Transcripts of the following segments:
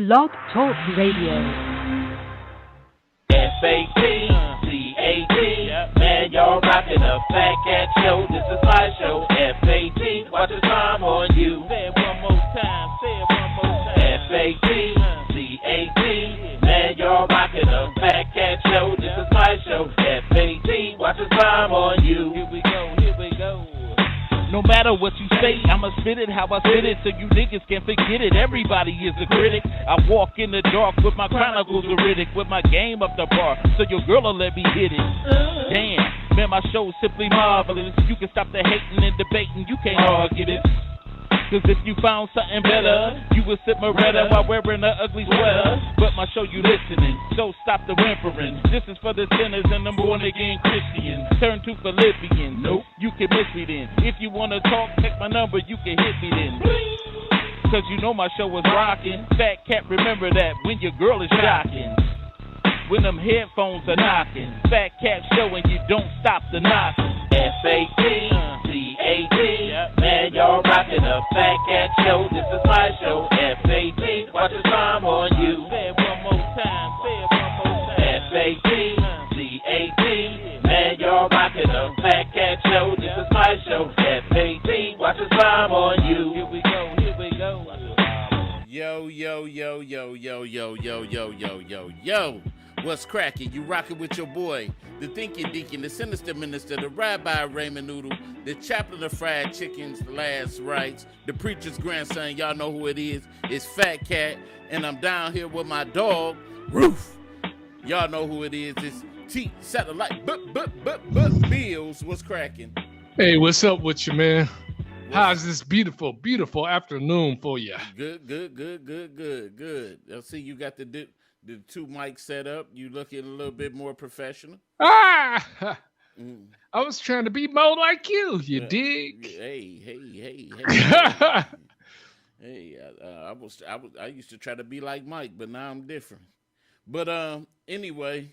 Blog Talk Radio. F-A-T-C-A-T, man, y'all rockin' the Fatcat show. This is my show. F-A-T, watch the time on you. Say it one more time. F-A-T-C-A-T, man, y'all rockin' the Fatcat show. This is my show. F-A-T, watch the time on you. Here we go. No matter what you say, I'ma spit it how I spit it, so you niggas can't forget it. Everybody is a critic. I walk in the dark with my chronicles veridic, with my game up the bar, so your girl'll let me hit it. Damn, man, my show's simply marvelous. You can stop the hating and debating, you can't argue this. Cause if you found something better, you would sip Moretta while wearing an ugly sweater. But my show you listening, so stop the whimpering. This is for the sinners and the born again Christians. Turn to Philippians. Nope, you can miss me then. If you wanna talk, text my number, you can hit me then. Cause you know my show was rocking. Fat Cat, remember that when your girl is shocking. When them headphones are knocking. Fat Cat show and you don't stop the knocking. F-A-T-C-A-T, man, y'all rockin' the Fat Cat show. This is my show. F-A-T, watch the time on you. Say it one more time. F-A-T-C-A-T, man, y'all rockin' the Fat Cat show. This is my show. F-A-T, watch the time on you. Here we go. Yo. What's cracking? You rocking with your boy, the thinking deacon, the sinister minister, the rabbi Raymond Noodle, the chaplain of fried chickens, the last rites, the preacher's grandson. Y'all know who it is. It's Fat Cat, and I'm down here with my dog, Roof. Y'all know who it is. It's T Satellite, Bills. What's cracking? Hey, what's up with you, man? How's this beautiful afternoon for you? Good. I see you got the two mics set up. You looking a little bit more professional. I was trying to be more like you. You dig? Hey. Hey, I used to try to be like Mike, but now I'm different. But anyway,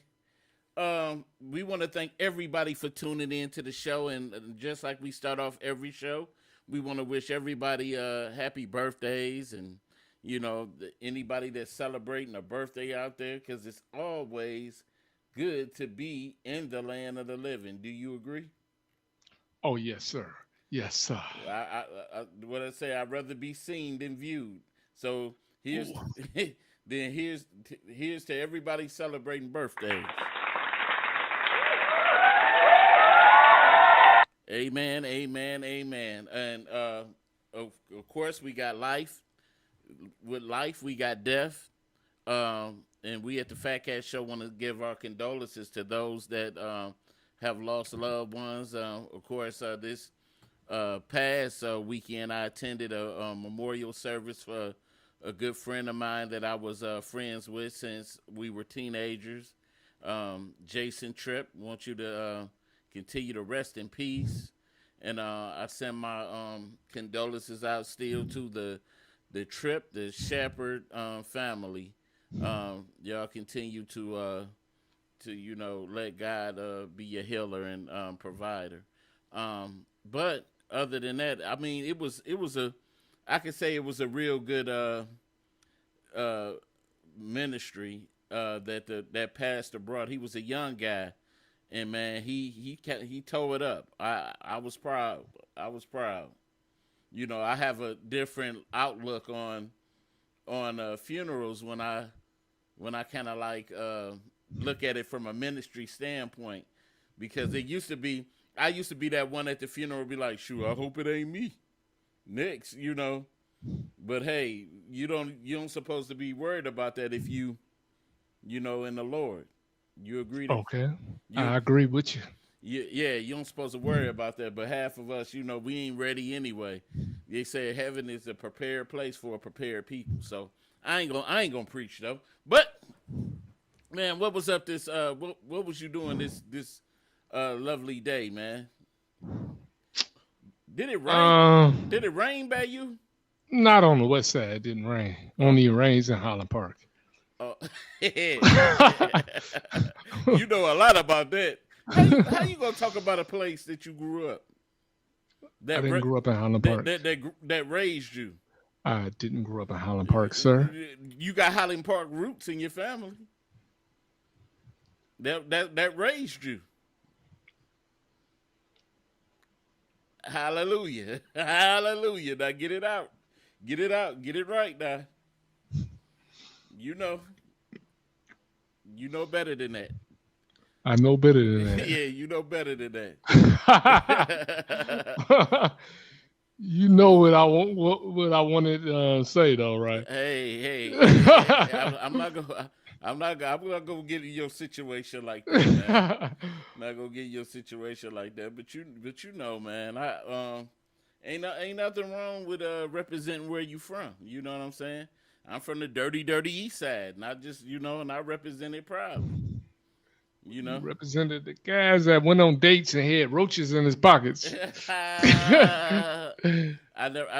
we want to thank everybody for tuning in to the show, and just like we start off every show, we want to wish everybody happy birthdays, and you know, anybody that's celebrating a birthday out there, because it's always good to be in the land of the living. Do you agree? Oh, yes, sir. Yes, sir. What I say, I'd rather be seen than viewed. So here's to everybody celebrating birthdays. Amen. And of course, we got life. With life, we got death. And we at the Fat Cat Show want to give our condolences to those that have lost loved ones. Of course, this past weekend, I attended a memorial service for a good friend of mine that I was friends with since we were teenagers. Jason Tripp, want you to continue to rest in peace. And I send my condolences out still to the Tripp, the Shepherd family. Y'all continue to let God be your healer and provider. But other than that, I mean, I could say it was a real good ministry that pastor brought. He was a young guy, and man, he tore it up. I was proud. You know, I have a different outlook on funerals when I kind of like look at it from a ministry standpoint, because I used to be that one at the funeral, be like, shoot, I hope it ain't me next, you know. But hey, you don't supposed to be worried about that if you know in the Lord. You agree? Okay, I agree with you. Yeah, you don't supposed to worry about that, but half of us, we ain't ready anyway. They say heaven is a prepared place for a prepared people. So I ain't gonna preach though. But man, what was up this? What was you doing this lovely day, man? Did it rain? Did it rain by you? Not on the west side. It didn't rain. Only rains in Highland Park. Oh, you know a lot about that. How you gonna talk about a place that you grew up? I didn't grow up in Highland Park. That raised you. I didn't grow up in Highland Park, sir. You got Highland Park roots in your family. That raised you. Hallelujah. Hallelujah. Now get it out. Get it out. Get it right now. You know better than that. I know better than that. Yeah, you know better than that. You know what I want. What I wanted to say, though, right? Hey, I'm not gonna get in your situation like that, man. I'm not gonna get in your situation like that. But you know, man, ain't nothing wrong with representing where you from. You know what I'm saying? I'm from the dirty East Side, not just and I represent it proudly. You know, represented the guys that went on dates and had roaches in his pockets. I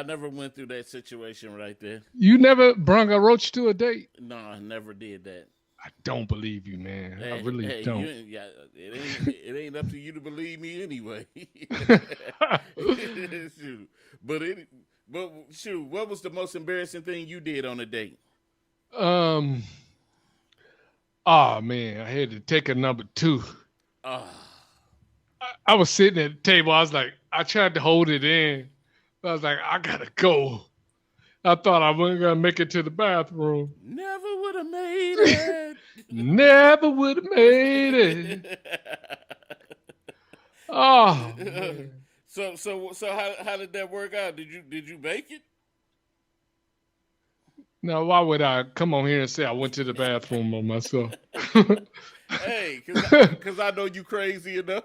never went through that situation right there. You never brung a roach to a date? No, I never did that. I don't believe you, man. I really don't. It ain't up to you to believe me anyway. Shoot. But shoot, what was the most embarrassing thing you did on a date? Oh, man, I had to take a number 2. Oh. I was sitting at the table. I was like, I tried to hold it in. I was like, I got to go. I thought I wasn't going to make it to the bathroom. Never would have made it. Never would have made it. Oh, man. So how did that work out? Did you make it? Now, why would I come on here and say I went to the bathroom on myself? Hey, because I know you crazy enough.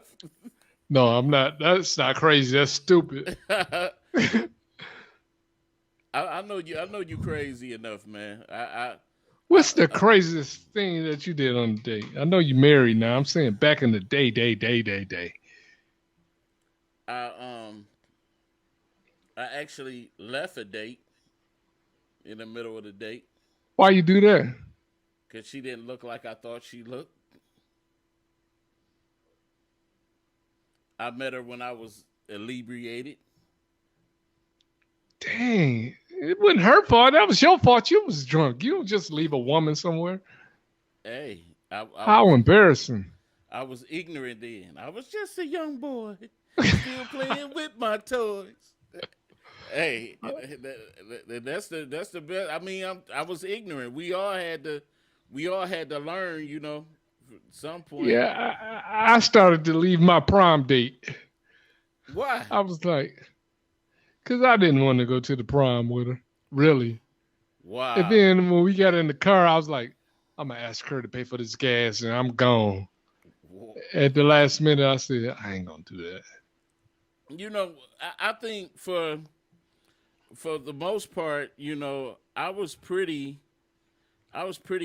No, I'm not. That's not crazy. That's stupid. I know you crazy enough, man. What's the craziest thing that you did on the date? I know you married now. I'm saying back in the day. I actually left a date in the middle of the date. Why you do that? Because she didn't look like I thought she looked. I met her when I was inebriated. Dang, it wasn't her fault. That was your fault. You was drunk. You don't just leave a woman somewhere. Hey. How embarrassing. I was ignorant then. I was just a young boy. Still playing with my toys. Hey, that's the best. I mean, I was ignorant. We all had to learn, at some point. Yeah, I started to leave my prom date. Why? I was like, because I didn't want to go to the prom with her, really. Wow. And then when we got in the car, I was like, I'm going to ask her to pay for this gas, and I'm gone. Whoa. At the last minute, I said, I ain't going to do that. I think for the most part, I was pretty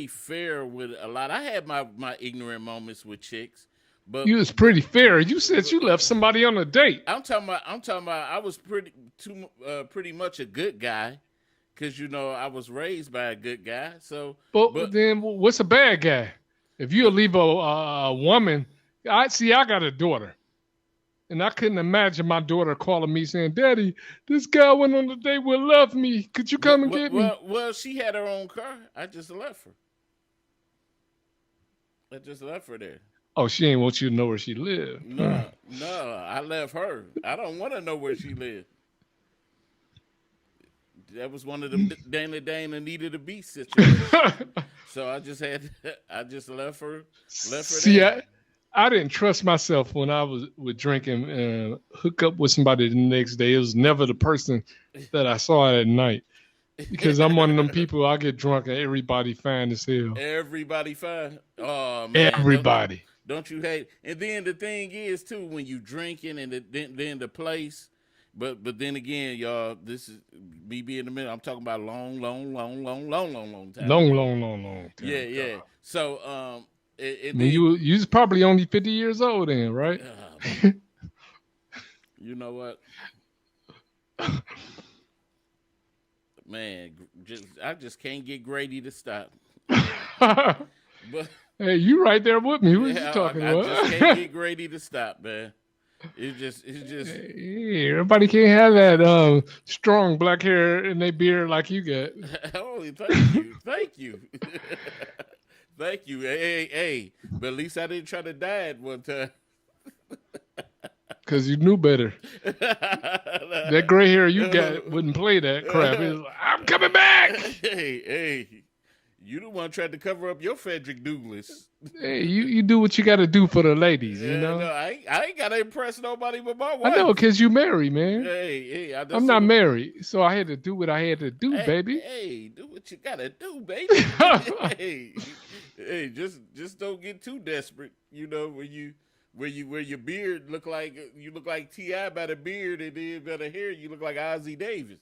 fair with a lot. I had my ignorant moments with chicks, but you was pretty fair. You said you left somebody on a date. I'm talking about I was pretty much a good guy, because I was raised by a good guy. So, but then what's a bad guy? If you leave a woman, I got a daughter. And I couldn't imagine my daughter calling me saying, Daddy, this guy went on a date with Love Me. Could you come and get me? Well, she had her own car. I just left her. There. Oh, she ain't want you to know where she lived. No, I left her. I don't want to know where she lived. That was one of them Dana needed a beat situations. So I just left her. See, I didn't trust myself when I was drinking and hook up with somebody the next day. It was never the person that I saw at night, because I'm one of them people. I get drunk and everybody fine as hell. Everybody fine. Oh man, everybody. Don't you hate? And then the thing is too, when you drinking and then the place. But then again, y'all, this is me being in the middle. I'm talking about long time. Long time. Yeah. So you was probably only 50 years old then, right? You know what? Man, I just can't get Grady to stop. But hey, you right there with me. What you talking about? I just can't get Grady to stop, man. It's just. Hey, everybody can't have that strong black hair in their beard like you got. Oh, thank you. Thank you. Hey. But at least I didn't try to dye it one time. Because you knew better. That gray hair you got wouldn't play that crap. It was like, I'm coming back. Hey. You the one tried to cover up your Frederick Douglass. Hey, you do what you got to do for the ladies, you know? No, I ain't got to impress nobody but my wife. I know, because you married, man. Hey. I'm not married, so I had to do what I had to do, baby. Hey, do what you got to do, baby. hey, just don't get too desperate, you know, where your beard look like T.I. by the beard, and then by the hair you look like Ozzie Davis.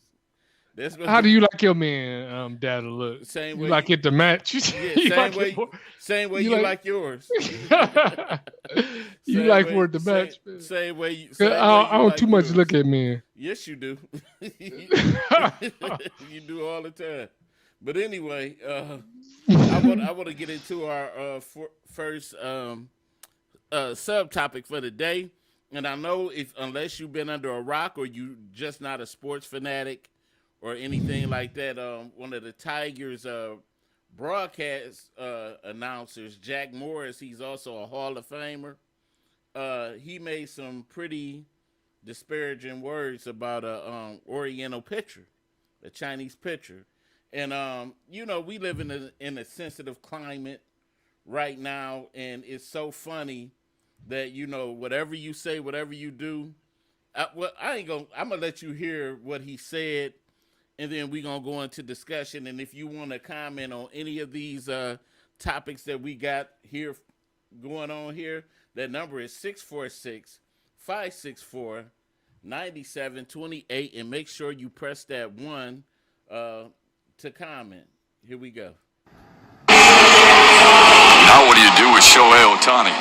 How do you like your man, dad, to look? Same you way like it to match? Same way you like yours. You like for it to match. Same way you. I don't too much look at men. Yes, you do. You do all the time. But anyway, I want to get into our first subtopic for the day. And I know unless you've been under a rock or you just not a sports fanatic or anything like that, one of the Tigers broadcast announcers, Jack Morris, he's also a Hall of Famer. He made some pretty disparaging words about a Oriental pitcher, a Chinese pitcher. And, we live in a sensitive climate right now, and it's so funny that, whatever you say, whatever you do, I'm going to let you hear what he said, and then we're going to go into discussion. And if you want to comment on any of these topics that we got here going on here, that number is 646-564-9728, and make sure you press that 1 to comment. Here we go. Now what do you do with Shohei Ohtani?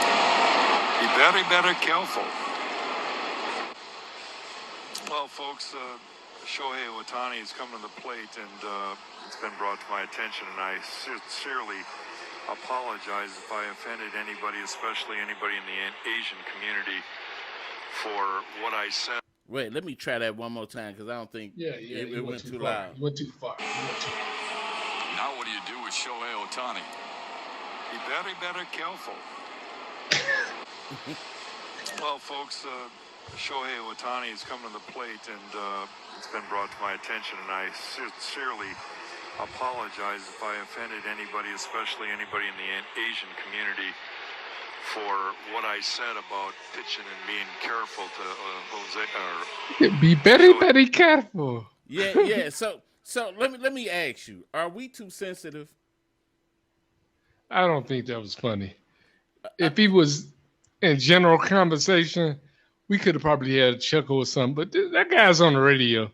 Be very careful. Well, folks, Shohei Ohtani has come to the plate, and it's been brought to my attention, and I sincerely apologize if I offended anybody, especially anybody in the Asian community, for what I said. Wait, let me try that one more time, because I don't think it went too loud. You went too far. Now what do you do with Shohei Ohtani? Be very careful. Well, folks, Shohei Ohtani has come to the plate, and it's been brought to my attention, and I sincerely apologize if I offended anybody, especially anybody in the Asian community, for what I said about pitching and being careful to Jose. Be very careful. Yeah. So let me ask you: are we too sensitive? I don't think that was funny. If he was in general conversation, we could have probably had a chuckle or something. But that guy's on the radio.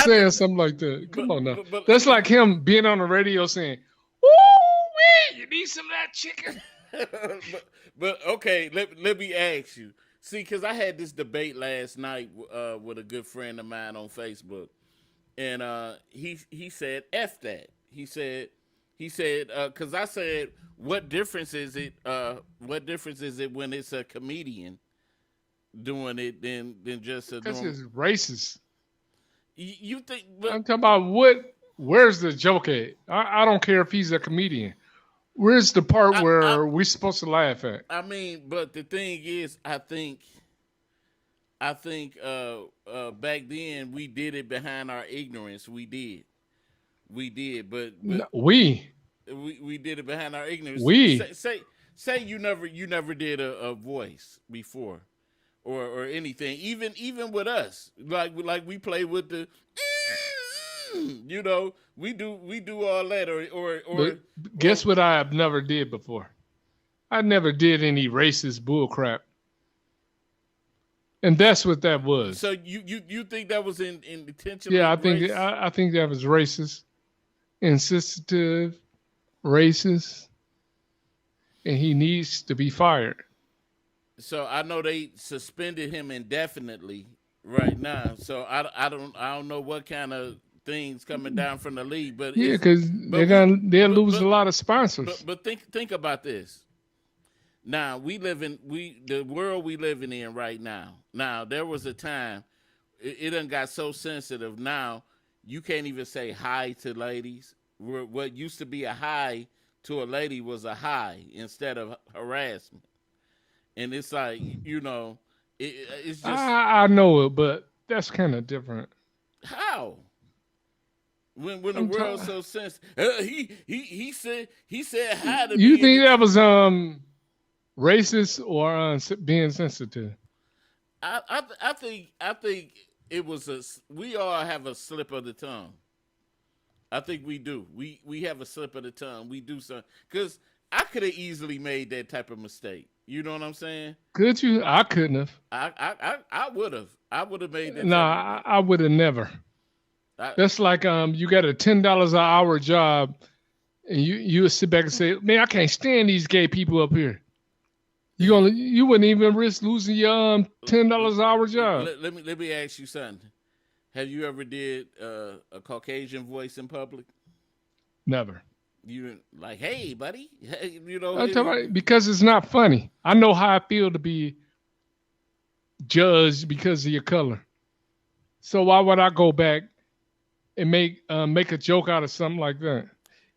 Saying something like that. Come on now. That's like him being on the radio saying, "Ooh, you need some of that chicken." but okay, let me ask you. See, because I had this debate last night with a good friend of mine on Facebook, and he said, "F that." He said, because I said, "What difference is it? What difference is it when it's a comedian doing it than just a?" Because it's racist. You think? I'm talking about where's the joke at? I don't care if he's a comedian. Where's the part where we're supposed to laugh at? I mean, but the thing is, I think back then we did it behind our ignorance. We did, but we did it behind our ignorance. We say you never did a voice before. Or anything, even with us, like we play with the, we do all that, or. But guess what I have never did before? I never did any racist bull crap, and that's what that was. So you think that was intentional? Yeah, I think that was racist, insensitive, racist, and he needs to be fired. So I know they suspended him indefinitely right now. So I don't know what kind of things coming down from the league, but yeah, because they'll lose a lot of sponsors. But think about this. Now the world we living in right now. Now there was a time it done got so sensitive. Now you can't even say hi to ladies. What used to be a hi to a lady was a hi instead of harassment. And it's like it's just I know it, but that's kind of different. how when the world's so sensitive. He said hi to me. You think that was racist or being sensitive? I think it was we all have a slip of the tongue. I think we do. We have a slip of the tongue. We do something because I could have easily made that type of mistake. You know what I'm saying? Could you? I couldn't have. I would have. I would have made that. No, I would have never. That's like you got a $10 an hour job, and you would sit back and say, "Man, I can't stand these gay people up here." You wouldn't even risk losing your $10 an hour job. Let me ask you something. Have you ever did a Caucasian voice in public? Never. You like, hey, buddy, because it's not funny. I know how I feel to be judged because of your color. So why would I go back and make a joke out of something like that?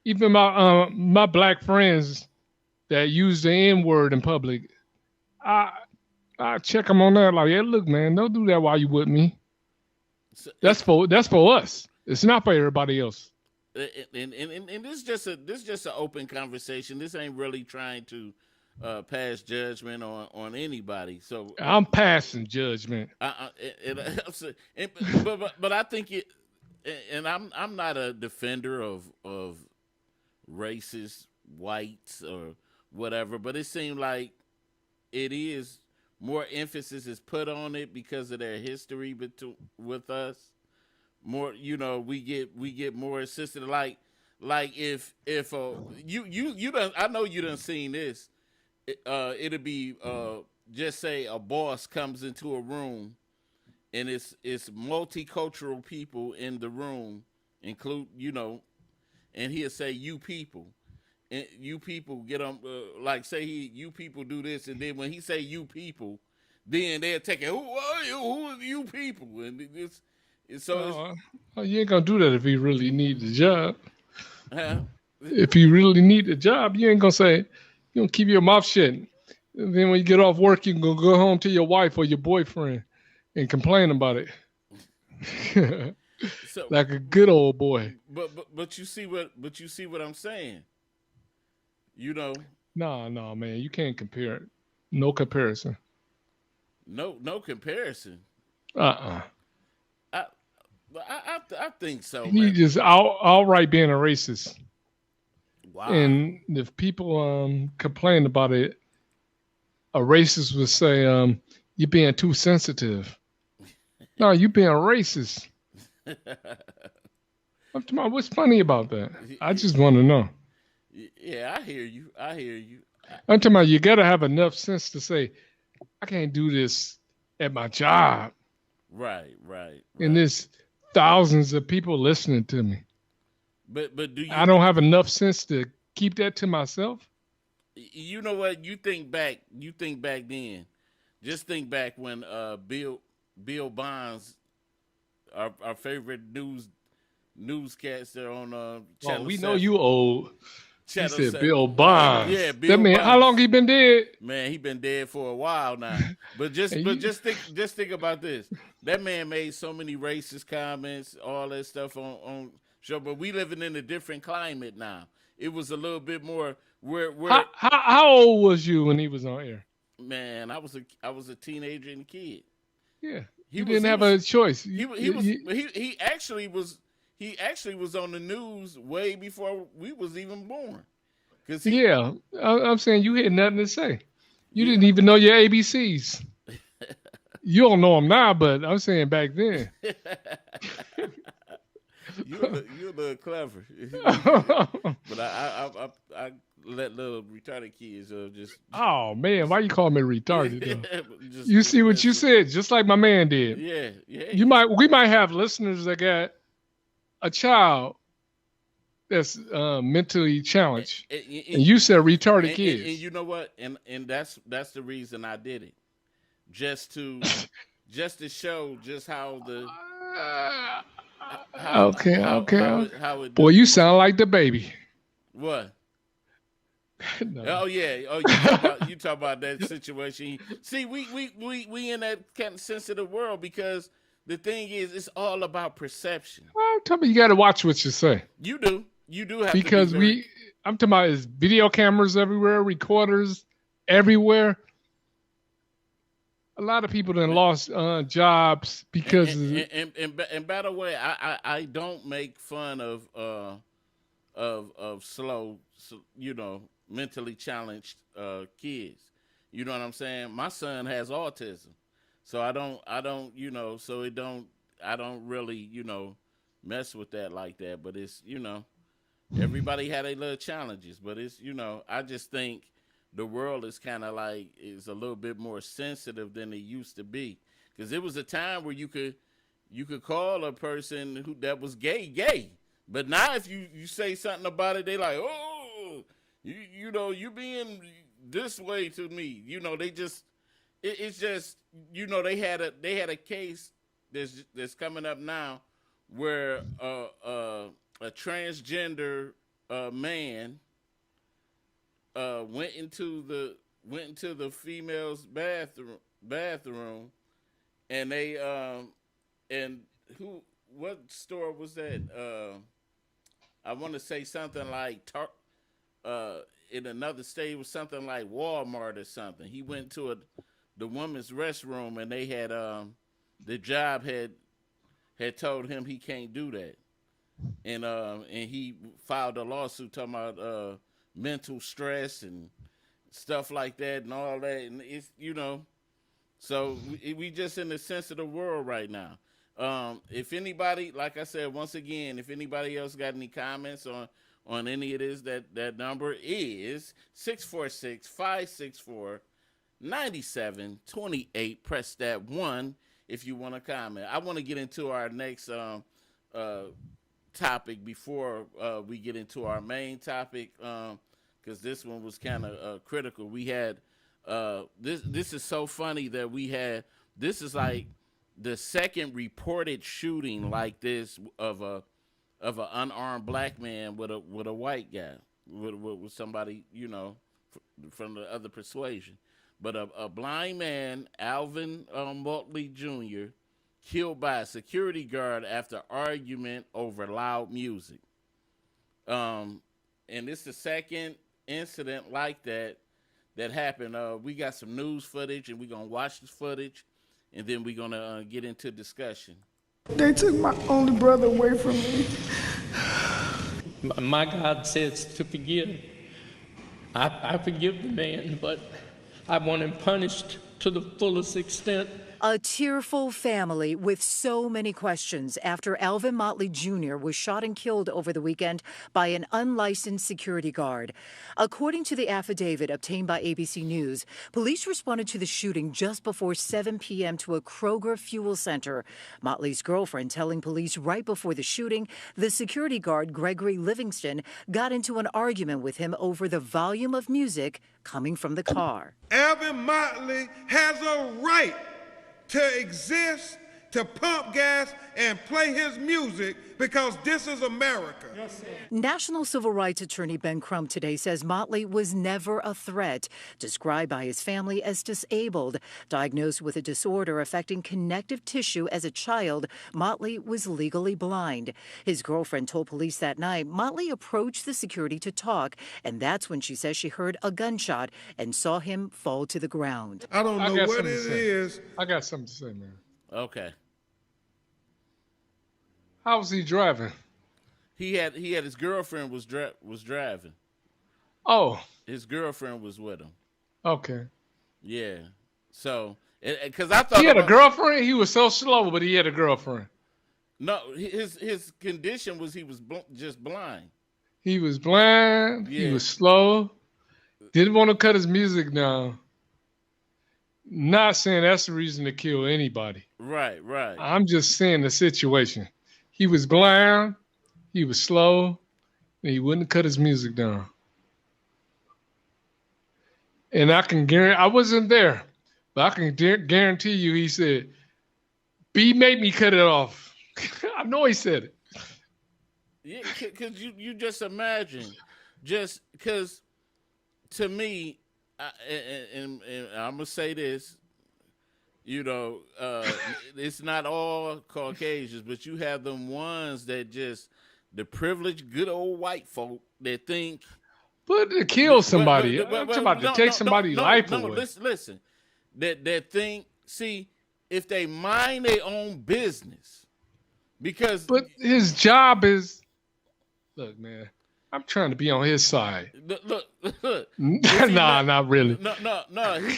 Even my black friends that use the N-word in public, I check them on that. Like, yeah, look, man, don't do that while you with me. That's for us. It's not for everybody else. And this is just an open conversation. This ain't really trying to pass judgment on anybody. So I'm passing judgment. But I think it, and I'm not a defender of racist whites or whatever, but it seemed like it is more emphasis is put on it because of their history with us. More, we get more assisted. Like if you done, I know you done seen this. It'll be just say a boss comes into a room, and it's multicultural people in the room, include and he'll say you people. And you people get on, like say you people do this, and then when he say you people, then they'll take it. Who are you? Who are you people? And you ain't gonna do that if you really need the job. If you really need the job, you ain't gonna say, you gonna keep your mouth shut. And then when you get off work, you can go home to your wife or your boyfriend and complain about it. So, like a good old boy. But you see what I'm saying. No, man, you can't compare it. No comparison. No comparison. I think so. He man. just outright being a racist. Wow. And if people complain about it, a racist would say, "You're being too sensitive." No, you being racist. I'm talking about, what's funny about that? I just want to know. Yeah, I hear you. I'm talking about you got to have enough sense to say, I can't do this at my job. Right. And there's thousands of people listening to me. But do you? I don't have enough sense to keep that to myself. You know what? You think back then. Just think back when Bill Bonds, our favorite newscaster on Channel 7. We know you old. He said 7. Bill Bonds. Yeah, Bill that man, Bonds. how long he been dead? Man, he been dead for a while now. But just think about this. That man made so many racist comments, all that stuff on show. But we living in a different climate now. It was a little bit more where how old was you when he was on air? Man, I was a teenager and a kid. Yeah, you didn't have a choice. He actually was on the news way before we was even born. I'm saying you had nothing to say. You didn't even know your ABCs. You don't know them now, but I'm saying back then. You're a little clever. But I let little retarded kids just. Oh man, why you call me retarded? You see what you said, just like my man did. Yeah. We might have listeners that got a child that's mentally challenged, And you said retarded kids. And you know what? And that's the reason I did it, just to show just how the how it Boy, do. you sound like the baby. What? No. Oh yeah. Oh, you talk about that situation. See, we in that kind of sensitive world because the thing is, it's all about perception. Well, tell me, you got to watch what you say. You do have because to be I'm talking about is video cameras everywhere, recorders everywhere. A lot of people done lost jobs because and by the way, I don't make fun of slow, mentally challenged kids. You know what I'm saying? My son has autism, so I don't I don't really mess with that like that. But it's everybody had their little challenges, but it's I just think the world is kind of is a little bit more sensitive than it used to be, because it was a time where you could call a person that was gay, but now if you say something about it, they like, oh, you being this way to me, they just it's just they had a case that's coming up now where a transgender man went into the female's bathroom, and they what store was that? I want to say something like in another state it was something like Walmart or something. He went to the woman's restroom, and they had the job had told him he can't do that, and he filed a lawsuit talking about mental stress and stuff like that and all that, and it's so we just in a sensitive world right now. If anybody, like I said, once again, if anybody else got any comments on any of this, that number is 646-564-9728. Press that 1 if you want to comment. I want to get into our next topic before we get into our main topic, because this one was kind of critical. We had this is so funny that this is like the second reported shooting like this of an unarmed black man with a white guy, with somebody from the other persuasion. But a blind man, Alvin Motley Jr., killed by a security guard after argument over loud music. And it's the second incident like that happened. We got some news footage, and we're going to watch this footage, and then we're going to get into discussion. They took my only brother away from me. My God says to forgive. I forgive the man, but I want him punished to the fullest extent. A tearful family with so many questions after Alvin Motley Jr. was shot and killed over the weekend by an unlicensed security guard. According to the affidavit obtained by ABC News, police responded to the shooting just before 7 p.m. to a Kroger fuel center. Motley's girlfriend telling police right before the shooting, the security guard, Gregory Livingston, got into an argument with him over the volume of music coming from the car. Alvin Motley has a right to exist, to pump gas and play his music, because this is America. Yes, National Civil Rights Attorney Ben Crump today says Motley was never a threat, described by his family as disabled. Diagnosed with a disorder affecting connective tissue as a child, Motley was legally blind. His girlfriend told police that night Motley approached the security to talk, and that's when she says she heard a gunshot and saw him fall to the ground. I don't know what it is. I got something to say, man. Okay. How was he driving? He had his girlfriend was driving. Oh. His girlfriend was with him. Okay. Yeah. So, because I thought he had a girlfriend. He was so slow, but he had a girlfriend. No, his condition was he was just blind. He was blind. Yeah. He was slow. Didn't want to cut his music down. Not saying that's the reason to kill anybody. Right. I'm just saying the situation. He was blind. He was slow. He wouldn't cut his music down. And I can guarantee, I wasn't there, but I can guarantee you he said, B made me cut it off. I know he said it. Yeah, because you just imagine, just because to me, and I'm going to say this, it's not all Caucasians, but you have them ones that just, the privileged good old white folk that think. But to kill somebody, I'm talking about to take somebody's life away. Listen, that think, see, if they mind their own business, because. But his job is, look, man, I'm trying to be on his side. Look. Nah, not really. No.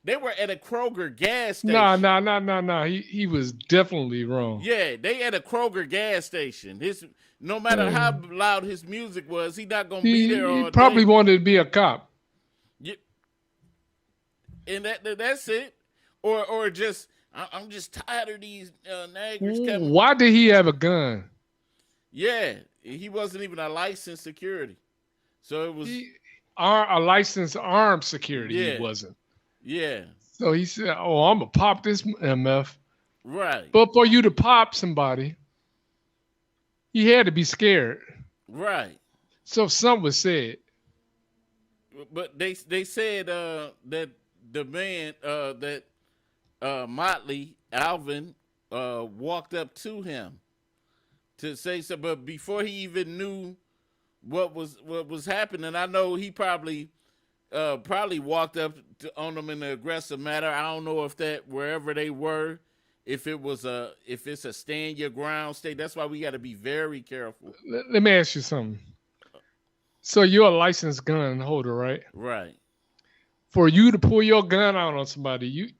They were at a Kroger gas station. No. He was definitely wrong. Yeah, they at a Kroger gas station. No matter how loud his music was, he not gonna be there all day. He probably wanted to be a cop. Yeah. And that's it. Or just I'm just tired of these naggers coming. Why did he have a gun? Yeah, he wasn't even a licensed security. So it was a licensed armed security. Yeah. He wasn't. Yeah. So he said, "Oh, I'm gonna pop this MF." Right. But for you to pop somebody, he had to be scared. Right. So something was said. But they said that the man that Motley Alvin walked up to him to say so, but before he even knew what was happening, I know he probably walked up on them in an aggressive manner. I don't know if that wherever they were, if it's a stand your ground state. That's why we got to be very careful. Let me ask you something. So you're a licensed gun holder, right? Right. For you to pull your gun out on somebody,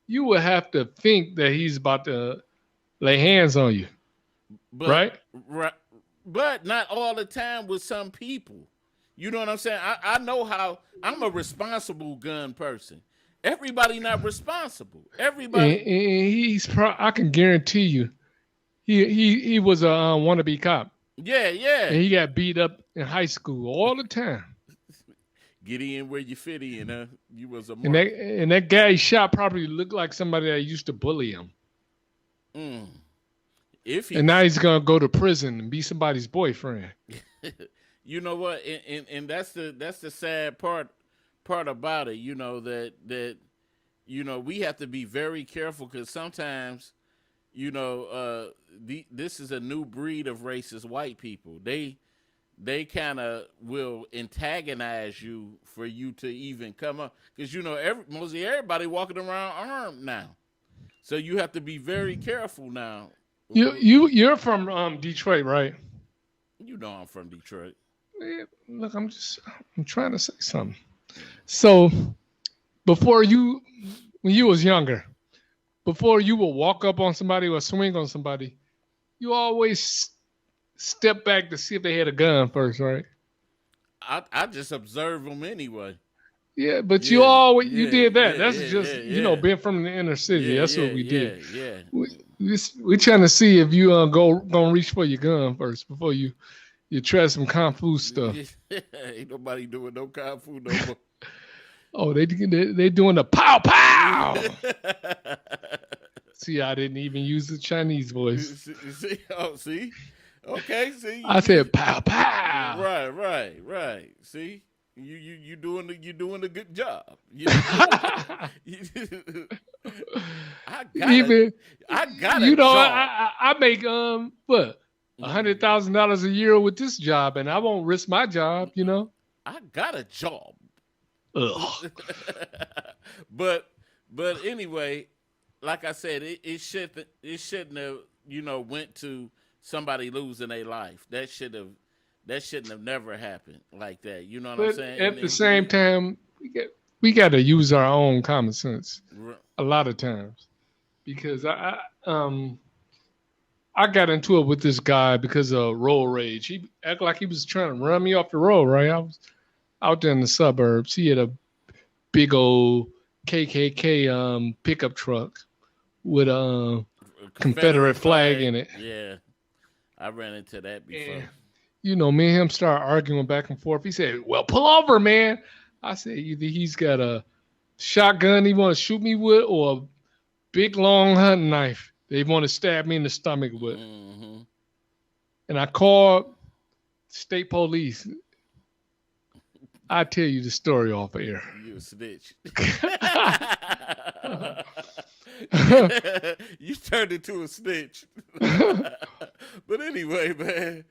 you would have to think that he's about to lay hands on you, right? Right. But not all the time with some people. You know what I'm saying? I know how I'm a responsible gun person. Everybody not responsible. Everybody. And I can guarantee you, he was a wannabe cop. Yeah. And he got beat up in high school all the time. Get in where you fit in, huh? You was a mark. And that guy he shot probably looked like somebody that used to bully him. And now he's gonna go to prison and be somebody's boyfriend. You know what? And that's the sad part about it. You know that we have to be very careful because sometimes, this is a new breed of racist white people. They kind of will antagonize you for you to even come up because mostly everybody walking around armed now, so you have to be very careful now. You're from Detroit, right? You know I'm from Detroit. Yeah, look, I'm trying to say something. So when you was younger, before you would walk up on somebody or swing on somebody, you always step back to see if they had a gun first, right? I just observe them anyway. Yeah, but you did that. That's just being from the inner city. That's what we did. Yeah. We're trying to see if you gonna reach for your gun first before you try some kung fu stuff. Ain't nobody doing no kung fu no more. Oh, they doing the pow pow. See, I didn't even use the Chinese voice. See? Okay, see. I said pow pow. Right. See, you doing a good job. I got a job. I make $100,000 a year with this job, and I won't risk my job. I got a job. Ugh. But anyway, like I said, it shouldn't have went to somebody losing their life. That shouldn't have never happened like that. You know what I'm saying? At the same time, we got to use our own common sense a lot of times, because I got into it with this guy because of road rage. He acted like he was trying to run me off the road. Right, I was out there in the suburbs. He had a big old KKK pickup truck with a Confederate flag in it. Yeah, I ran into that before. you know, me and him started arguing back and forth. He said, "Well, pull over, man." I said, either he's got a shotgun he want to shoot me with, or a big long hunting knife they want to stab me in the stomach with. Mm-hmm. And I called state police. I tell you the story off air. You a snitch. You turned into a snitch. But anyway, man.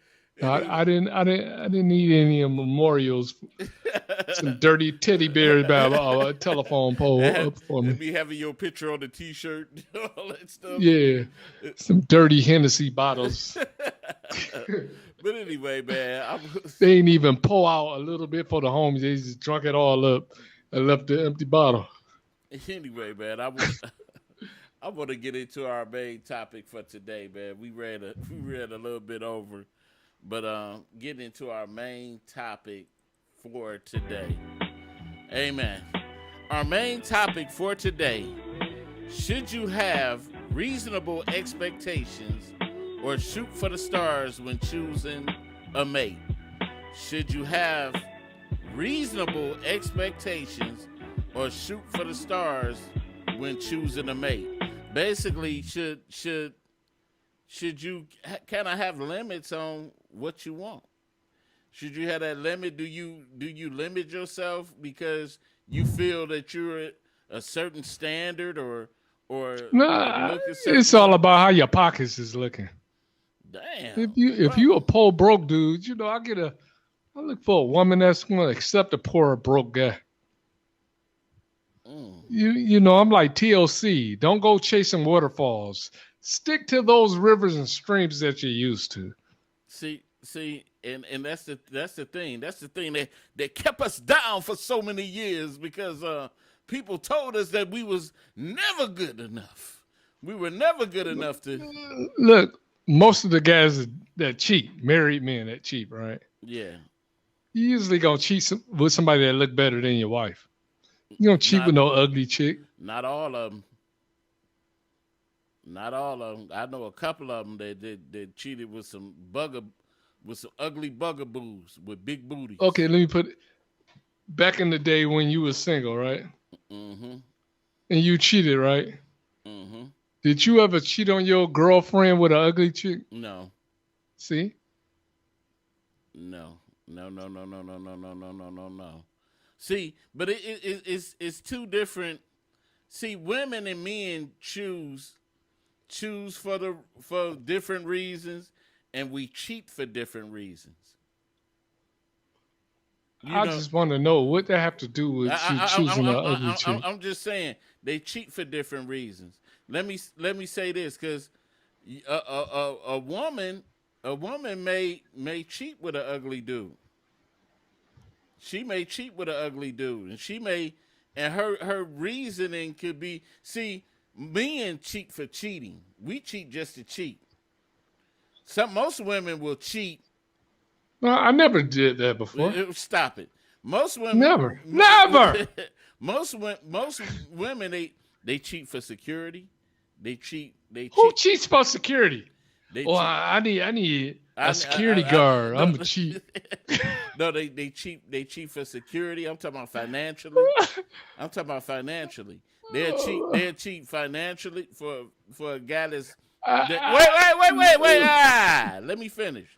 I didn't need any memorials. Some dirty teddy bears by a telephone pole up for me. Me having your picture on the T-shirt and all that stuff. Yeah, some dirty Hennessy bottles. But anyway, man, they ain't even pour out a little bit for the homies. They just drunk it all up and left the empty bottle. Anyway, man, I want to get into our main topic for today, man. We ran a little bit over, but getting into our main topic for today. Amen. Our main topic for today: should you have reasonable expectations or shoot for the stars when choosing a mate? Should you have reasonable expectations or shoot for the stars when choosing a mate? Basically, should you kind of have limits on what you want? Should you have that limit? Do you limit yourself because you feel that you're at a certain standard or nah, it's all about how your pockets is looking. Damn. If you a poor broke dude, you know, I look for a woman that's gonna accept a poor broke guy. You know, I'm like TLC. Don't go chasing waterfalls. Stick to those rivers and streams that you're used to. See, and that's the thing. That's the thing that kept us down for so many years because people told us that we was never good enough. We were never good enough to look. Most of the guys that cheat, married men that cheat, right? Yeah. You usually gonna cheat with somebody that look better than your wife. You don't cheat with no ugly chick. Not all of them. Not all of them. I know a couple of them that cheated with some ugly bugaboos with big booties. Okay, let me put it. Back in the day when you was single, right? Mm-hmm. And you cheated, right? Mm-hmm. Did you ever cheat on your girlfriend with an ugly chick? No. See? No. See, but it's two different. See, women and men choose for different reasons, and we cheat for different reasons. I just want to know what that have to do with you choosing an ugly chick. I'm just saying they cheat for different reasons. Let me say this, because a woman may cheat with an ugly dude. She may cheat with an ugly dude, and her reasoning could be, see, men cheat for cheating. We cheat just to cheat. Most women will cheat. No, I never did that before. Stop it. Most women never. Most women they cheat for security. They cheat. Who cheats for security? I need a security guard. I'm a cheat. No, they cheat for security. I'm talking about financially. They'll cheat financially for a guy that's wait. Let me finish.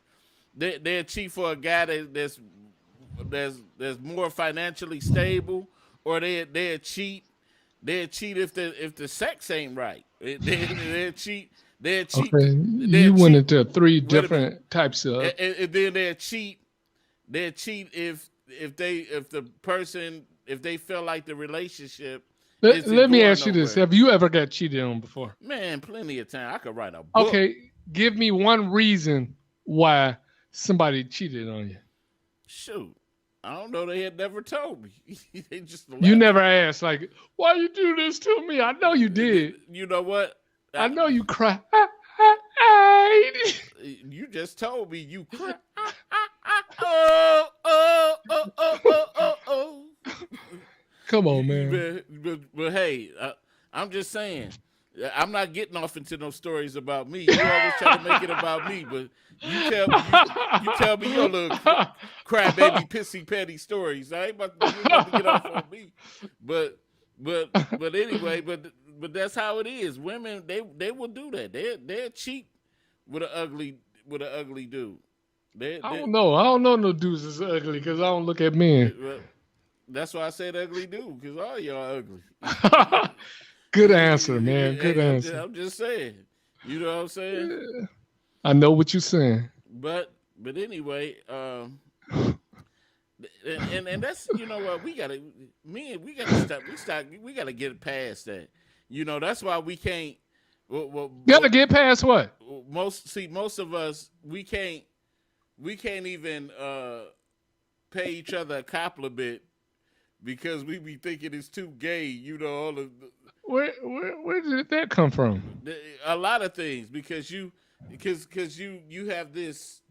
They'll cheat for a guy that's more financially stable, or they'll cheat. They'll cheat if the sex ain't right. They'll cheat. They'll cheat. Okay, you went into three different types of. And then they'll cheat. They'll cheat if they feel like the relationship. Let me ask you this: have you ever got cheated on before? Man, plenty of time. I could write a book. Okay, give me one reason why somebody cheated on you. Shoot, I don't know. They had never told me. They just you never asked, like, why you do this to me? I know you did. You know what? I know you cried. You just told me you cried. Oh. Come on, man. But hey, I'm just saying. I'm not getting off into no stories about me. You always try to make it about me, but you tell me your little crybaby, pissy, petty stories. I ain't about to get off on me. But anyway, but that's how it is. Women, they will do that. They're cheap with an ugly dude. I don't know. I don't know no dudes that's ugly because I don't look at men. That's why I said ugly dude, because all y'all ugly. Good answer, man. Good answer. I'm just saying. You know what I'm saying? Yeah. I know what you're saying. But anyway, and that's, you know what, we gotta get past that. You know, that's why we can't. Gotta get past what? Most of us, we can't even pay each other a compliment because we be thinking it's too gay. You know, all of. Where did that come from? A lot of things, because you have this,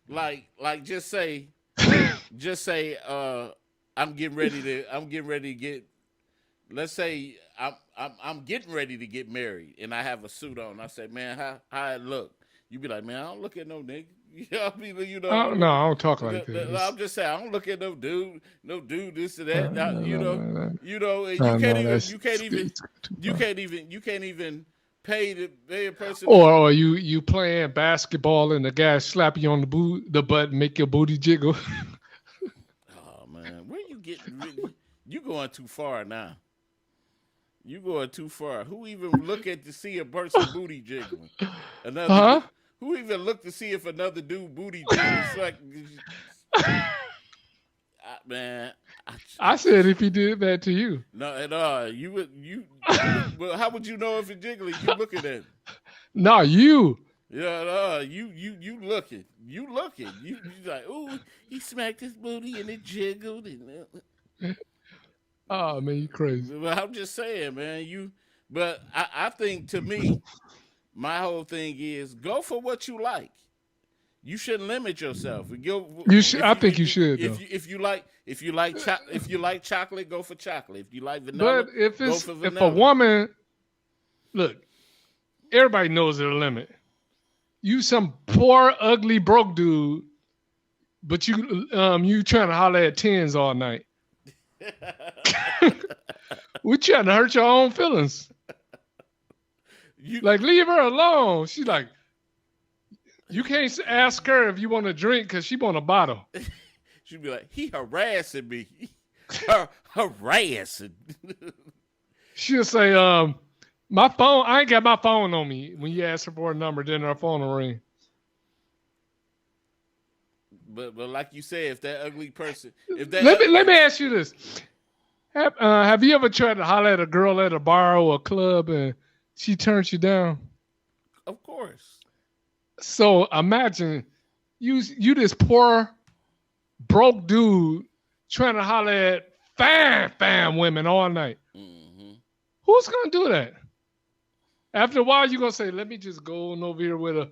like just say I'm getting ready to get, let's say I'm getting ready to get married and I have a suit on. I say, man, how I look? You be like, man, I don't look at no nigga. You know, you know. No, I don't talk like this. I'm just saying, I don't look at no dude, this or that. You know, you can't even pay a person. Or you playing basketball and the guy slap you on the butt and make your booty jiggle. Oh man, where you getting? You going too far now. You going too far. Who even look at to see a person booty jiggling? Who even look to see if another dude booty jiggles? Like, man. I said if he did that to you. No, at all. Well, how would you know if it's jiggling? You looking at it. No, you. Yeah, you looking. You like, ooh, he smacked his booty and it jiggled. Oh man, you crazy. Well, I'm just saying, man. But I think, to me, my whole thing is go for what you like. You shouldn't limit yourself. I think you should. If you like chocolate, go for chocolate. If you like vanilla, but if go for vanilla. If a woman, look, everybody knows their limit. You some poor, ugly, broke dude, but you trying to holler at tens all night. We trying to hurt your own feelings. Like, leave her alone. She's like, you can't ask her if you want a drink because she want a bottle. She'd be like, he harassing me. Harassing. She'll say, my phone, I ain't got my phone on me. When you ask her for a number, then her phone will ring. But like you said, if that ugly person, let me ask you this: have you ever tried to holler at a girl at a bar or a club and she turns you down? Of course. So imagine you this poor broke dude trying to holler at fine women all night. Mm-hmm. Who's gonna do that? After a while, you're gonna say, "Let me just go on over here with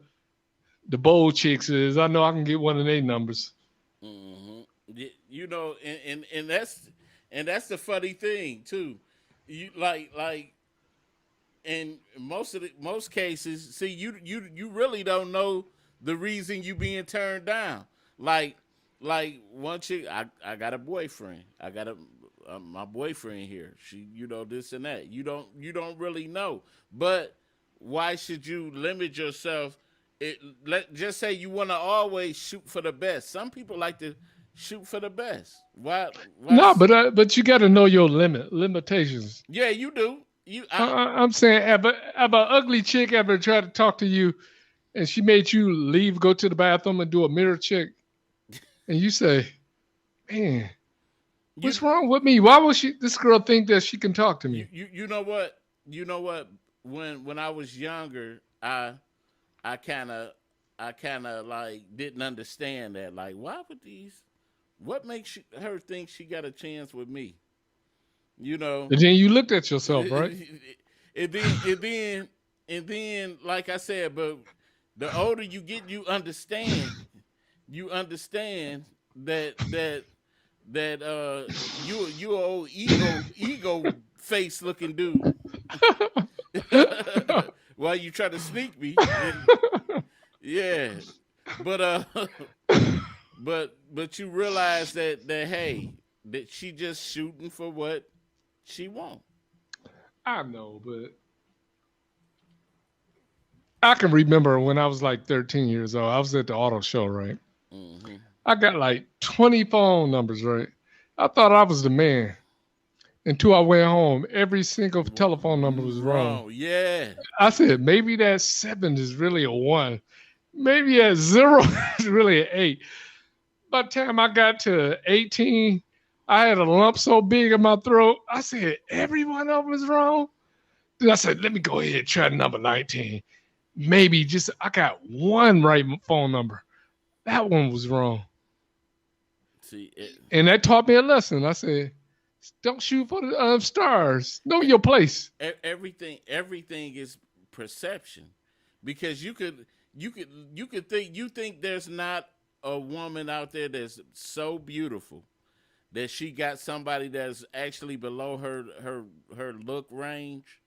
the bold chicks is. I know I can get one of their numbers." Mm-hmm. You know, and that's the funny thing too. You like in most cases, see, you really don't know the reason you being turned down. Like one chick, I got a boyfriend. I got my boyfriend here. She, this and that. You don't really know. But why should you limit yourself? Just say you want to always shoot for the best. Some people like to shoot for the best. Why? No, but you got to know your limitations. Yeah, you do. I'm saying, have an ugly chick ever tried to talk to you, and she made you leave, go to the bathroom, and do a mirror check, and you say, "Man, what's wrong with me? Why would this girl think that she can talk to me?" You know what? When I was younger, I kind of like didn't understand that. Like, why would what makes her think she got a chance with me? And then you looked at yourself, right? And then, like I said, but the older you get, you understand that you old ego face looking dude. Why you try to sneak me? Yeah, but but you realize that hey, that she just shooting for what she want. I know, but I can remember when I was like 13 years old. I was at the auto show, right? Mm-hmm. I got like 20 phone numbers, right? I thought I was the man until I went home. Every single telephone number was wrong. Yeah. I said, maybe that 7 is really a 1. Maybe that 0 is really an 8. By the time I got to 18, I had a lump so big in my throat. I said, every one of them was wrong. Then I said, let me go ahead and try number 19. Maybe just I got one right phone number. That one was wrong. See, and that taught me a lesson. I said, don't shoot for the stars. Know your place. Everything is perception, because you could think there's not a woman out there that's so beautiful that she got somebody that's actually below her look range.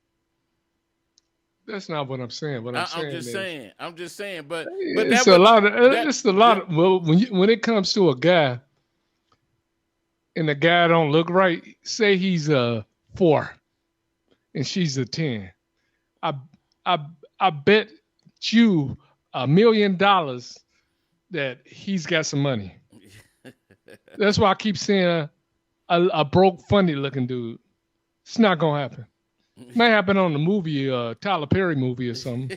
That's not what I'm saying. What I'm just saying. But it's a lot of. Well, when it comes to a guy, and the guy don't look right, say he's a 4, and she's a 10. I bet you $1 million that he's got some money. That's why I keep saying a broke, funny looking dude. It's not gonna happen. It might happen on the movie, Tyler Perry movie or something.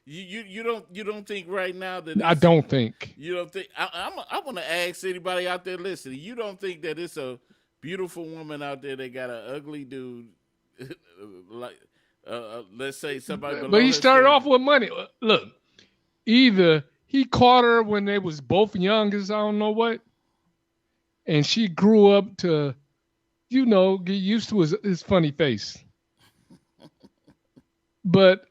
You don't think right now that I don't think. You don't think I want to ask anybody out there listening. You don't think that it's a beautiful woman out there that got an ugly dude like let's say somebody. But he started off with money. Look, either he caught her when they was both young as I don't know what, and she grew up to, get used to his funny face. But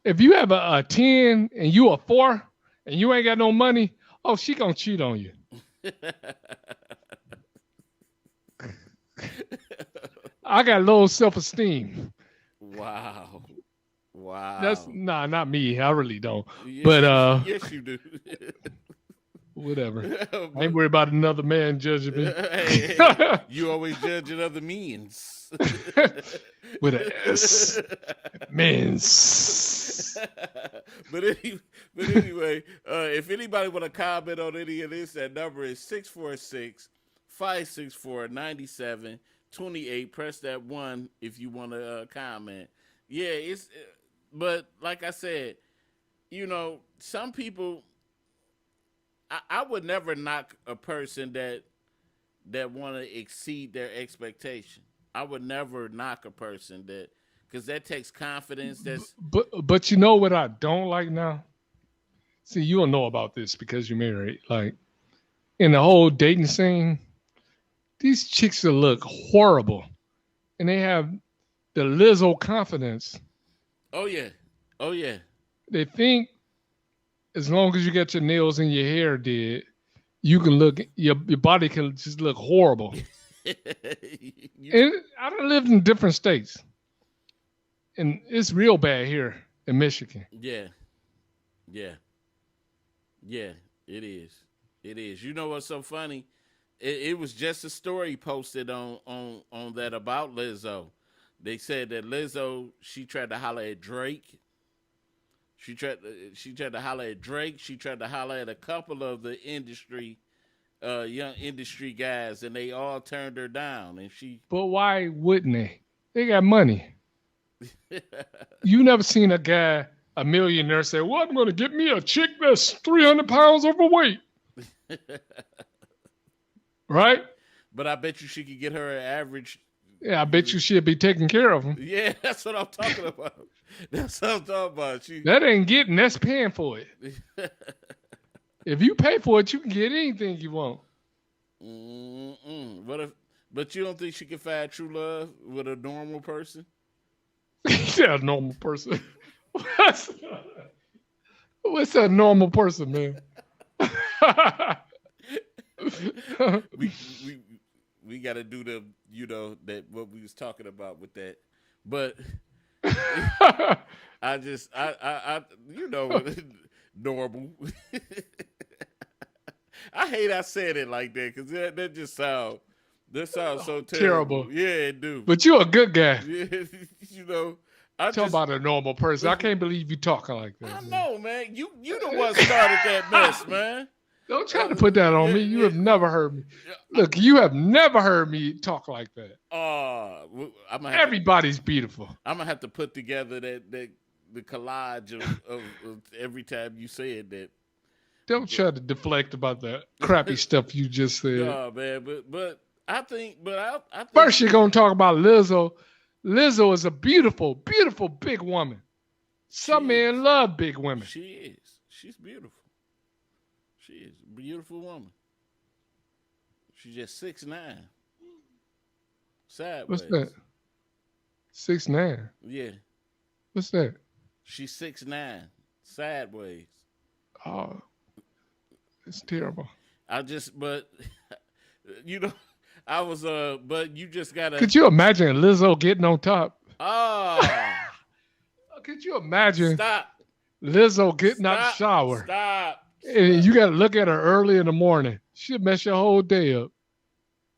if you have a 10 and you a 4 and you ain't got no money, she gonna cheat on you. I got low self-esteem. Wow. That's not me. I really don't. Yes, but yes, you do. Whatever. I ain't worried about another man judging me. Hey, you always judge other means. With an S. Men's. But anyway, if anybody want to comment on any of this, that number is 646-564-9728. Press that 1 if you want to comment. Yeah, but like I said, some people, I would never knock a person that want to exceed their expectation. I would never knock a person because that takes confidence. But you know what I don't like now? See, you don't know about this because you're married. Like, in the whole dating scene, these chicks that look horrible, and they have the Lizzo confidence. Oh yeah. They think as long as you got your nails and your hair did, you can look. Your body can just look horrible. And I done lived in different states, and it's real bad here in Michigan. Yeah, it is. You know what's so funny? It was just a story posted on that about Lizzo. They said that Lizzo, she tried to holler at Drake. She tried to holler at Drake. She tried to holler at a couple of the young industry guys, and they all turned her down. But why wouldn't they? They got money. You never seen a guy, a millionaire, say, "Well, I'm going to get me a chick that's 300 pounds overweight." Right? But I bet you she could get her an average. Yeah, I bet you she'll be taking care of him. Yeah, that's what I'm talking about. That's what I'm talking about. That ain't getting, that's paying for it. If you pay for it, you can get anything you want. But you don't think she can find true love with a normal person? Yeah, a normal person. What's a normal person, man? we got to do that what we was talking about with that. But I you know, normal. I hate I said it like that because that just sounds so terrible. Yeah, it do. But you're a good guy. Yeah, you know. Talk about a normal person. I can't believe you talking like that. I know, man. You the one started that mess, man. Don't try to put that on me. You have never heard me. Look, you have never heard me talk like that. Everybody's beautiful. I'm gonna have to put together the collage of every time you said that. Don't try to deflect about the crappy stuff you just said. No, man. But I think. First, you're gonna talk about Lizzo. Lizzo is a beautiful, beautiful big woman. Some men love big women. She is. She's beautiful. She is a beautiful woman. She's just 6'9". Sideways. What's that? 6'9". Yeah. What's that? She's 6'9". Sideways. Oh, it's terrible. But you know. I was but you just gotta. Could you imagine Lizzo getting on top? Oh, could you imagine? Stop. Lizzo getting out the shower. Stop. And you gotta look at her early in the morning. She'll mess your whole day up.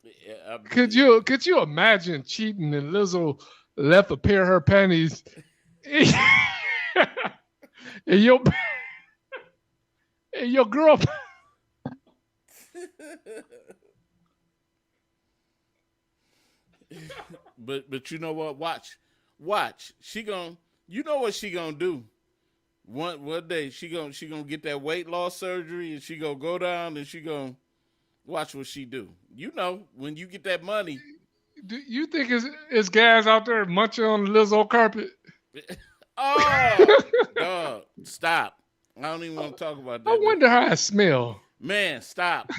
Yeah, could you imagine cheating and Lizzo left a pair of her panties and your girlfriend? But you know what? Watch. You know what she gonna do? One day she gonna get that weight loss surgery and she gonna go down and she gonna watch what she do. You know, when you get that money. Do you think it's guys out there munching on the Lizzo carpet? Oh, dog, stop. I don't even want to talk about that. I wonder how I smell. Man, stop.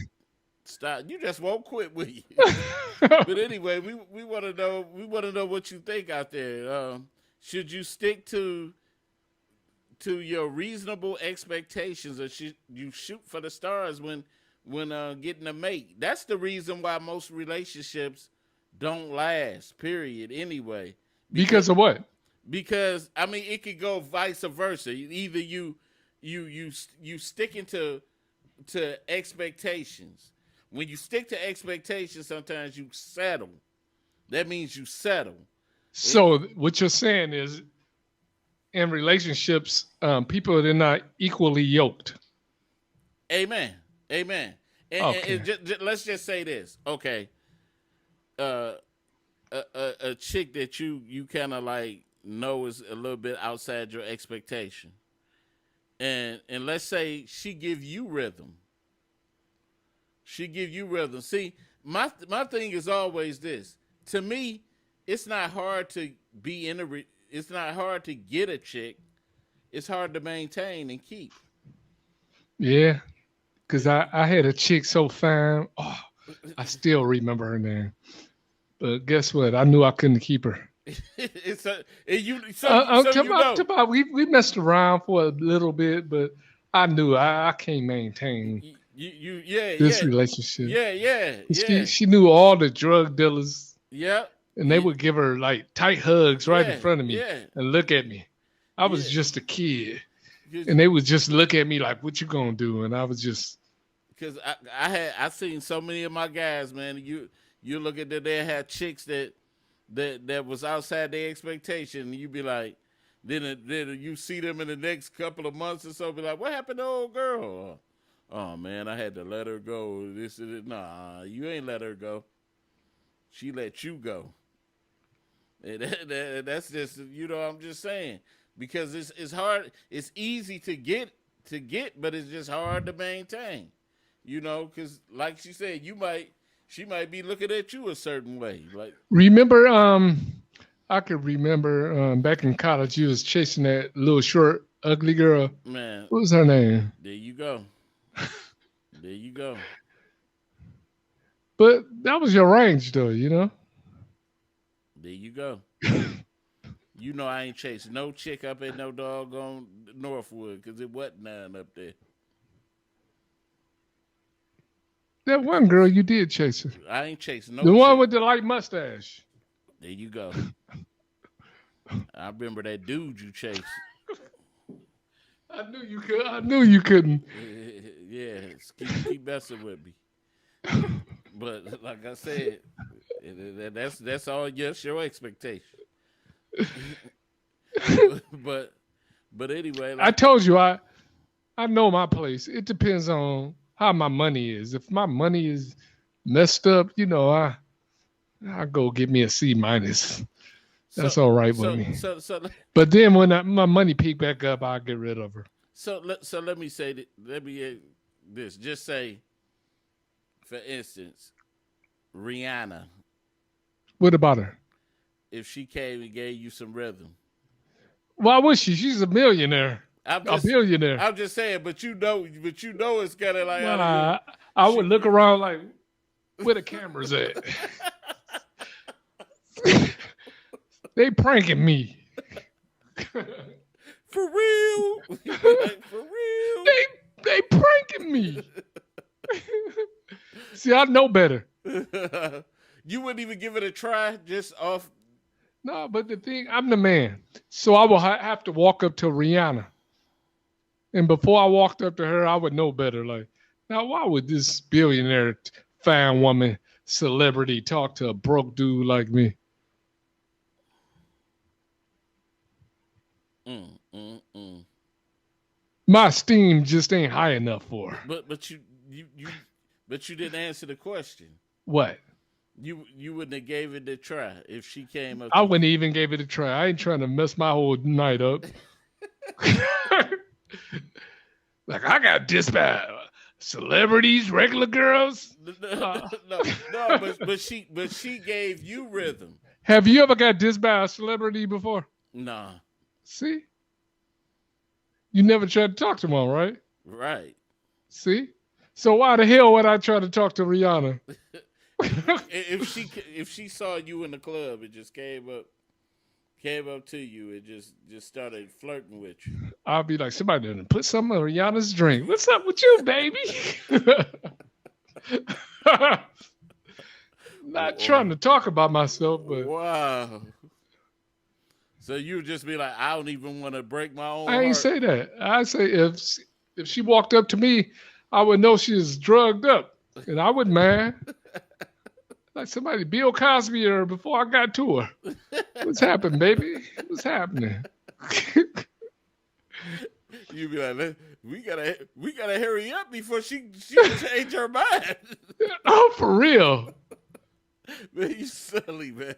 You just won't quit, will you? But anyway, we want to know what you think out there. Should you stick to your reasonable expectations, or should you shoot for the stars when getting a mate? That's the reason why most relationships don't last. Period. Anyway, because of what? Because I mean, it could go vice versa. Either you sticking to expectations. When you stick to expectations, sometimes you settle. That means you settle. So what you're saying is, in relationships, people are not equally yoked. Amen. And let's just say this. Okay. A chick that you kind of like know is a little bit outside your expectation. And let's say she give you rhythm. See, my thing is always this. To me, it's not hard to be it's not hard to get a chick. It's hard to maintain and keep. Yeah, because I had a chick so fine. Oh, I still remember her name. But guess what? I knew I couldn't keep her. We messed around for a little bit, but I knew I can't maintain this relationship. Yeah. She knew all the drug dealers. Yeah. And they would give her like tight hugs right in front of me and look at me. I was just a kid. And they would just look at me like, what you gonna do? And I was just, because I seen so many of my guys, man. You look at that, they had chicks that was outside their expectation, and you be like, then you see them in the next couple of months or so, be like, what happened to old girl? Oh man, I had to let her go. This is it. Nah, you ain't let her go. She let you go. And that's just, I'm just saying, because it's hard. It's easy to get, but it's just hard to maintain. Because like she said, she might be looking at you a certain way. Like, remember, I could remember back in college, you was chasing that little short, ugly girl. Man, what was her name? There you go. But that was your range, though, There you go. I ain't chasing no chick up at no doggone Northwood because it wasn't none up there. That one girl, you did chase her. I ain't chasing no The chick. one with the light mustache. There you go. I remember that dude you chased. I knew you could. I knew you couldn't. Yeah, keep messing with me. But like I said, that's all just your expectation. but anyway, I told you I know my place. It depends on how my money is. If my money is messed up, I go get me a C minus. That's all right with me. But then when my money peak back up, I'll get rid of her. So let me say this. Just say, for instance, Rihanna. What about her? If she came and gave you some rhythm. Why would she? She's a millionaire. A billionaire. I'm just saying, but you know it's kind of like. I would look around like, where the cameras at? They pranking me. For real? For real? They pranking me. See, I know better. You wouldn't even give it a try just off. No, but the thing, I'm the man. So I will have to walk up to Rihanna. And before I walked up to her, I would know better. Like, now, why would this billionaire, fine woman, celebrity talk to a broke dude like me? My esteem just ain't high enough for her. But you didn't answer the question. What? You wouldn't have gave it a try if she came up. I wouldn't even gave it a try. I ain't trying to mess my whole night up. Like, I got dispatch celebrities, regular girls. No, but she gave you rhythm. Have you ever got dispatch a celebrity before? Nah. See? You never tried to talk to one, right? Right. See? So why the hell would I try to talk to Rihanna? if she saw you in the club and just came up to you and just started flirting with you, I'll be like, somebody done put some of Rihanna's drink. What's up with you, baby? Not trying to talk about myself, but wow. So you would just be like, I don't even want to break my own heart. I ain't say that. I say if she walked up to me, I would know she was drugged up, and I wouldn't mind. Like somebody Bill Cosby her before I got to her. What's happening, baby? What's happening? You'd be like, we gotta hurry up before she change her mind. Oh, for real? Man, you silly, man.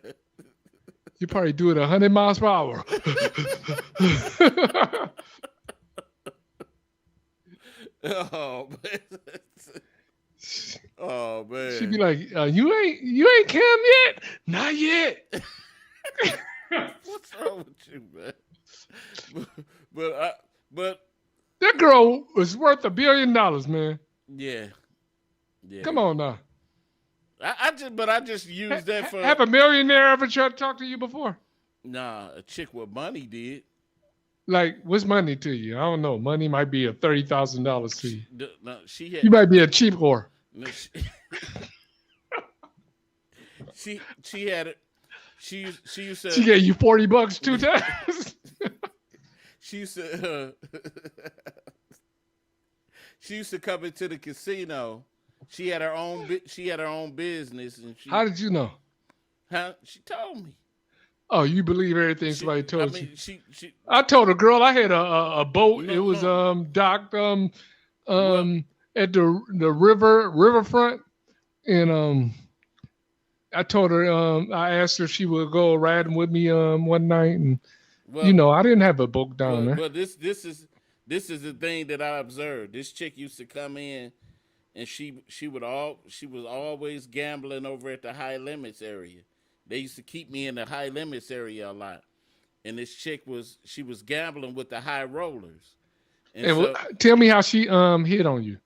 You probably do it 100 miles per hour. Oh man. Oh man. She'd be like, you ain't come yet? Not yet. What's wrong with you, man? But that girl was worth $1 billion, man. Yeah. Come on now. I just used that for. Have a millionaire ever tried to talk to you before? Nah, a chick with money did. Like, what's money to you? I don't know. Money might be a $30,000 to you. No, you might be a cheap whore. No, she had it. She used to. She gave you $40 2 times. She used to. She used to come into the casino. She had her own. She had her own business, and she. How did you know? Huh? She told me. Oh, you believe everything somebody told you? She. I told a girl I had a boat. No, it was docked at the riverfront, and I told her I asked her if she would go riding with me one night, and I didn't have a boat down there. But this is the thing that I observed. This chick used to come in, and she was always gambling over at the high limits area. They used to keep me in the high limits area a lot, and this chick was gambling with the high rollers. And so, tell me how she hit on you.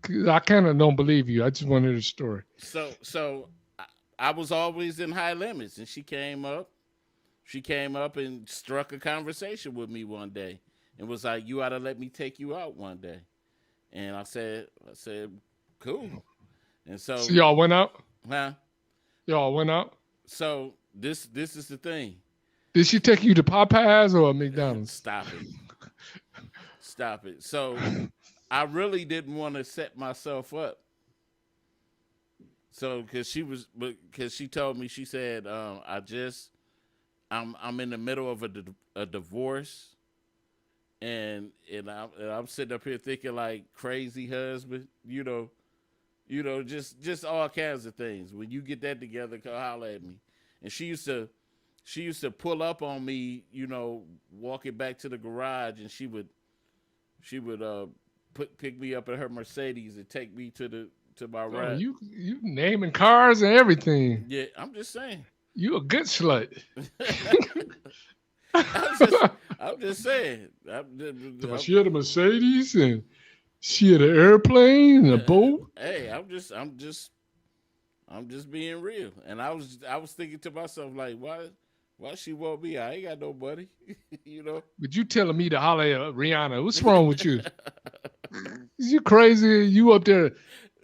'Cause I kind of don't believe you. I just want to hear the story. So I was always in high limits, and she came up and struck a conversation with me one day, and was like, "You ought to let me take you out one day." And I said, "Cool." And so y'all went out? Huh? Y'all went out? So this is the thing. Did she take you to Popeyes or McDonald's? Stop it. Stop it. So I really didn't want to set myself up. So because she told me, she said, I'm in the middle of a divorce, and I'm sitting up here thinking like crazy husband, just all kinds of things. When you get that together, come holler at me. And she used to pull up on me, walking back to the garage, and she would pick me up in her Mercedes and take me to my ride. You naming cars and everything. Yeah, I'm just saying. You a good slut. I'm just saying. She had a Mercedes and she had an airplane and a boat. Hey, I'm just being real. And I was thinking to myself, like, why she want me? I ain't got no money, But you telling me to holler at Rihanna? What's wrong with you? Is you crazy? You up there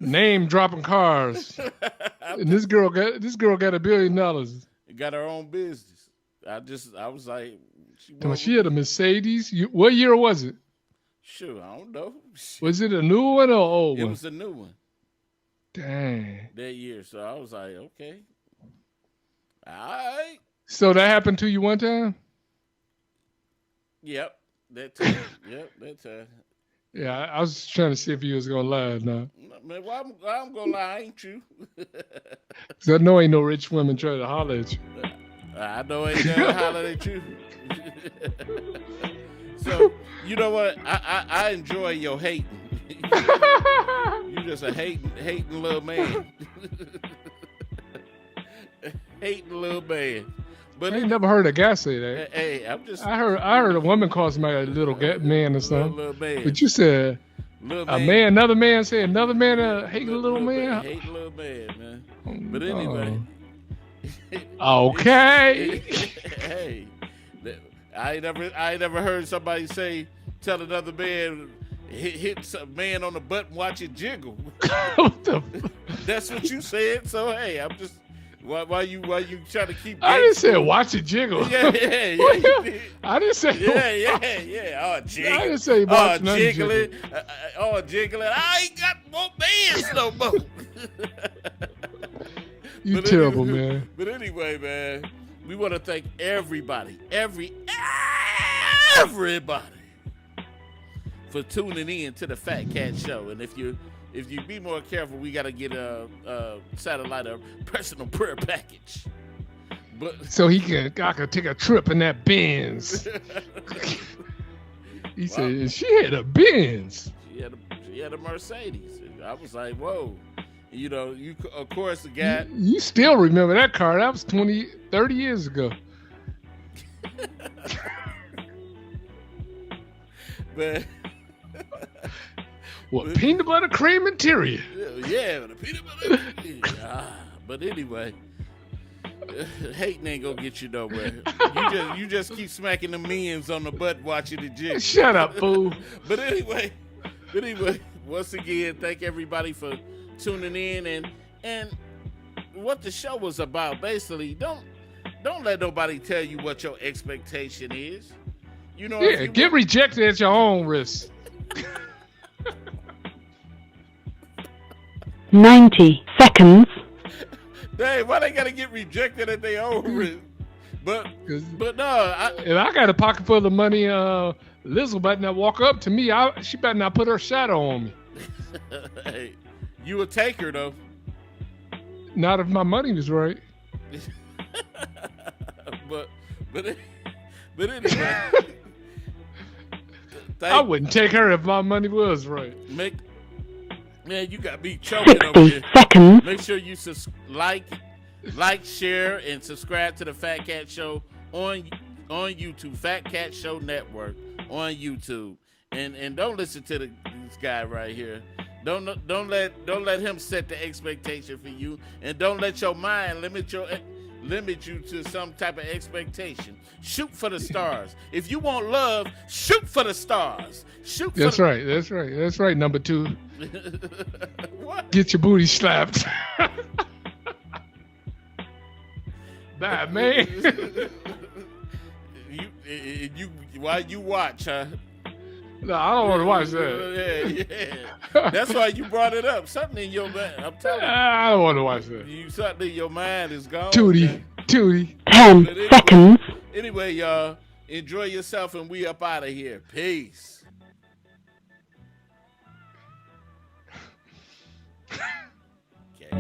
name dropping cars? And this girl got $1 billion. Got her own business. I was like, she had a Mercedes. What year was it? Sure, I don't know. Was it a new one or old one? It was a new one. Dang. That year. So I was like, okay. All right. So that happened to you one time? Yep. That time. That time. Yeah, I was trying to see if you was going to lie now. Man, why I'm going to lie? Ain't you? Because I know ain't no rich women trying to holler at you. I know ain't never holler at you. So, you know what? I enjoy your hating. You just a hating little man. Hating little man. But I ain't never heard a guy say that. Hey, I heard a woman call somebody a little man or something. Little man. But you said another man said another man hating a little man. Hating little man. But anyway. Okay. Hey, I ain't never heard somebody tell another man hit a man on the butt and watch it jiggle. That's what you said. So hey, I'm just. Why you trying to keep? I didn't say watch it jiggle. Yeah. I didn't say. Yeah. Oh, jiggle. I didn't say watch jiggling. Jiggling. I ain't got more bands no more. You terrible, man. But anyway, man, we want to thank everybody, everybody, for tuning in to the Fat Cat Show. And if you be more careful, we got to get a satellite, a personal prayer package. But so I could take a trip in that Benz. He said she had a Benz. She had a Mercedes. I was like, whoa. You of course the guy. You still remember that car? That was 30 years ago. But. What, peanut butter cream interior? Yeah, the peanut butter cream. But anyway, hating ain't gonna get you nowhere. You just keep smacking the minions on the butt watching the jig. Shut up, fool. But anyway, once again, thank everybody for tuning in and what the show was about. Basically, don't let nobody tell you what your expectation is. Get rejected at your own risk. 90 seconds. Dang, why they gotta get rejected at their own risk? But no, if I got a pocket full of money, Liz better not walk up to me. She better not put her shadow on me. Hey, you a taker though. Not if my money was right. but anyway. I wouldn't take her if my money was right. Man, you got me choking over here. 60 seconds. Make sure you like, share, and subscribe to the Fat Cat Show on YouTube. Fat Cat Show Network on YouTube. And don't listen to this guy right here. Don't let him set the expectation for you, and don't let your mind limit you to some type of expectation. Shoot for the stars. If you want love, shoot for the stars. That's right. Number 2. What? Get your booty slapped. Bad man. You while you watch, huh? No, I don't want to watch that. Yeah. That's why you brought it up. Something in your mind. I'm telling you. I don't want to watch that. Something in your mind is gone. Tootie. 10 seconds. Anyway, y'all, enjoy yourself, and we up out of here. Peace. Okay.